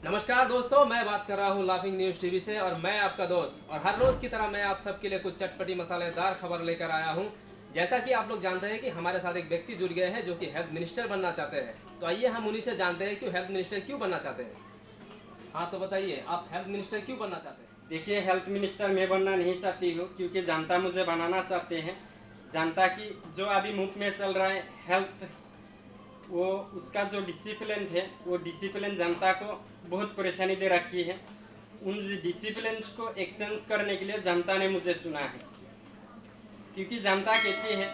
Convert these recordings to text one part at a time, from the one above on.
नमस्कार दोस्तों, मैं बात कर रहा हूँ लाफिंग न्यूज़ टीवी से और मैं आपका दोस्त। और हर रोज़ की तरह मैं आप सबके लिए कुछ चटपटी मसालेदार खबर लेकर आया हूँ। जैसा कि आप लोग जानते हैं कि हमारे साथ एक व्यक्ति जुड़ गए हैं जो कि हेल्थ मिनिस्टर बनना चाहते हैं। तो आइए हम उन्हीं से जानते हैं कि हेल्थ मिनिस्टर क्यों बनना चाहते हैं। हाँ, तो बताइए, आप हेल्थ मिनिस्टर क्यों बनना चाहते हैं? देखिए, हेल्थ मिनिस्टर मैं बनना नहीं चाहती हूँ क्योंकि जनता मुझे बनाना चाहते हैं। जनता की जो अभी मुफ्त में चल रहा है हेल्थ, वो उसका जो डिसिप्लिन है वो डिसिप्लिन जनता को बहुत परेशानी दे रखी है। उन डिसिप्लिन को एक्सचेंज करने के लिए जनता ने मुझे चुना है, क्योंकि जनता कहती है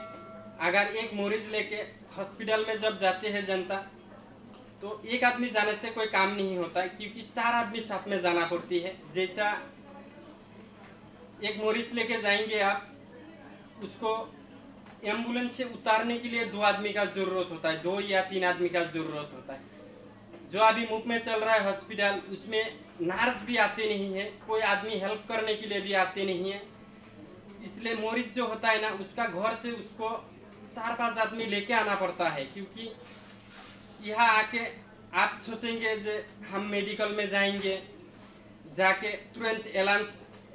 अगर एक मरीज लेके हॉस्पिटल में जब जाते हैं जनता, तो एक आदमी जाने से कोई काम नहीं होता है, क्योंकि 4 आदमी साथ में जाना पड़ती है। जैसा एक मरीज लेके जाएंगे आप, उसको एम्बुलेंस से उतारने के लिए 2 आदमी का जरूरत होता है, 2 या 3 आदमी का जरूरत होता है। जो अभी मुफ्त में चल रहा है हॉस्पिटल, उसमें नर्स भी आते नहीं है, कोई आदमी हेल्प करने के लिए भी आते नहीं है। इसलिए मरीज जो होता है ना, उसका घर से उसको 4-5 आदमी लेके आना पड़ता है, क्योंकि यहाँ आके आप सोचेंगे जो हम मेडिकल में जाएंगे, जाके तुरंत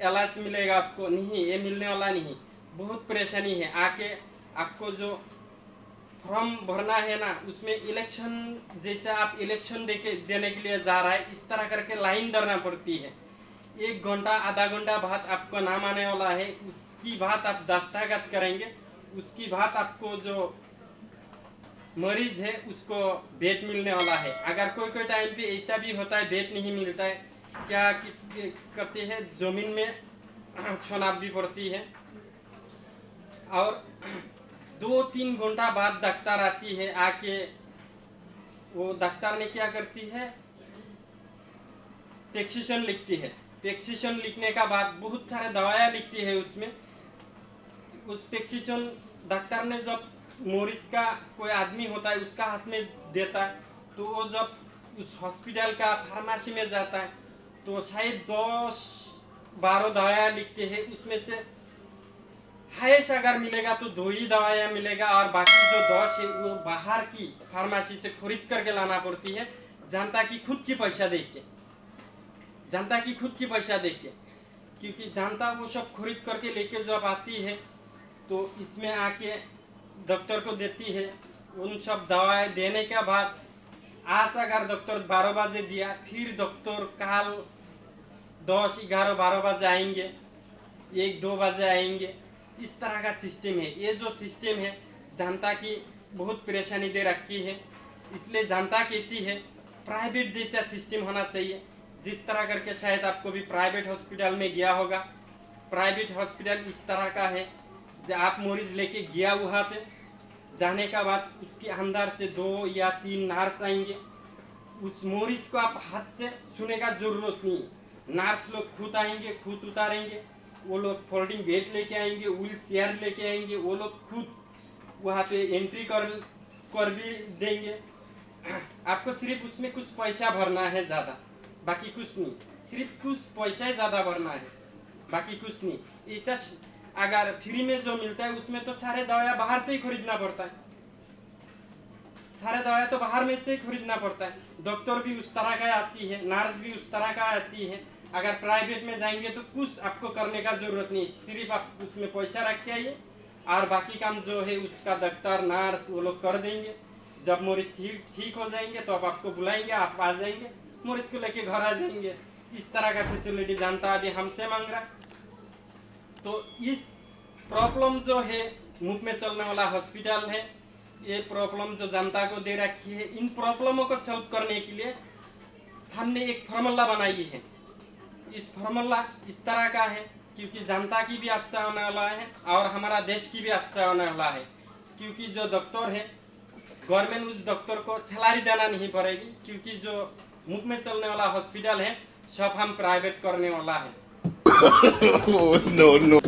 इलाज मिलेगा आपको, नहीं, ये मिलने वाला नहीं। बहुत परेशानी है। आके आपको जो फॉर्म भरना है ना, उसमें इलेक्शन जैसा आप इलेक्शन देने के लिए जा रहा है, इस तरह करके लाइन धरना पड़ती है। 1 घंटा आधा घंटा बाद आपको नाम आने वाला है, उसकी बात आप दस्तखत करेंगे, उसकी बात आपको जो मरीज है उसको बेड मिलने वाला है। अगर कोई टाइम पे ऐसा भी होता है बेड नहीं मिलता है, क्या करते हैं, जमीन में छनाप भी पड़ती है। और 2-3 घंटा बाद डॉक्टर आती है, आके वो डॉक्टर ने क्या करती है, प्रेस्क्रिप्शन लिखती है। प्रेस्क्रिप्शन लिखने का बाद बहुत सारे दवाइयाँ लिखती है उसमें। उस प्रेस्क्रिप्शन डॉक्टर ने जब मरीज का कोई आदमी होता है उसका हाथ में देता है, तो वो जब उस हॉस्पिटल का फार्मेसी में जाता है, तो शायद 10-12 दवाइयाँ लिखते हैं, उसमें से हाईएस्ट अगर मिलेगा तो 2 ही दवाइयाँ मिलेगा, और बाकी जो 10 है वो बाहर की फार्मेसी से खरीद करके लाना पड़ती है, जनता की खुद की पैसा देख के, जनता की खुद की पैसा देख के। क्योंकि जनता वो सब खरीद करके लेके जब आती है, तो इसमें आके डॉक्टर को देती है। उन सब दवाएं देने के बाद आज अगर डॉक्टर 12 बजे दिया, फिर डॉक्टर कल 10, 11, 12 बजे आएंगे, 1-2 बजे आएंगे। इस तरह का सिस्टम है। ये जो सिस्टम है जनता की बहुत परेशानी दे रखी है। इसलिए जनता कहती है प्राइवेट जैसा सिस्टम होना चाहिए। जिस तरह करके शायद आपको भी प्राइवेट हॉस्पिटल में गया होगा, प्राइवेट हॉस्पिटल इस तरह का है, जब आप मरीज लेके गया वहाँ पे जाने का बाद उसके अंदर से 2 या 3 नर्स आएंगे। उस मरीज को आप हाथ से छूने का जरूरत नहीं, नर्स लोग खुद आएंगे, खुद उतारेंगे। वो लोग फोल्डिंग बेड लेके आएंगे, व्हील चेयर लेके आएंगे, वो लोग खुद वहाँ पे एंट्री कर भी देंगे। आपको सिर्फ उसमें कुछ पैसा भरना है ज़्यादा, बाकी कुछ नहीं। सिर्फ कुछ पैसा ही ज़्यादा भरना है, बाकी कुछ नहीं। ऐसा अगर फ्री में जो मिलता है उसमें तो सारे दवाइयाँ बाहर से ही खरीदना पड़ता है, सारे दवाइयाँ तो बाहर में से ही खरीदना पड़ता है। डॉक्टर भी उस तरह का आती है, नर्स भी उस तरह का आती है। अगर प्राइवेट में जाएंगे तो कुछ आपको करने का जरूरत नहीं, सिर्फ आप उसमें पैसा रख के आइए, और बाकी काम जो है उसका डॉक्टर नर्स वो लोग कर देंगे। जब मरीज ठीक हो जाएंगे तो आपको बुलाएंगे, आप आ जाएंगे, मरीज को लेके घर आ जाएंगे। इस तरह का फैसिलिटी जनता अभी हमसे मांग रहा। तो इस प्रॉब्लम जो है, मुफ्त में चलने वाला हॉस्पिटल है, ये प्रॉब्लम जो जनता को दे रखी है, इन प्रॉब्लमों को सॉल्व करने के लिए हमने एक फार्मूला बनाई है। इस फार्मूला इस तरह का है क्योंकि जनता की भी अच्छा होने वाला है और हमारा देश की भी अच्छा होने वाला है। क्योंकि जो डॉक्टर है, गवर्नमेंट उस डॉक्टर को सैलरी देना नहीं पड़ेगी, क्योंकि जो मुफ्त में चलने वाला हॉस्पिटल है सब हम प्राइवेट करने वाला है। No, no.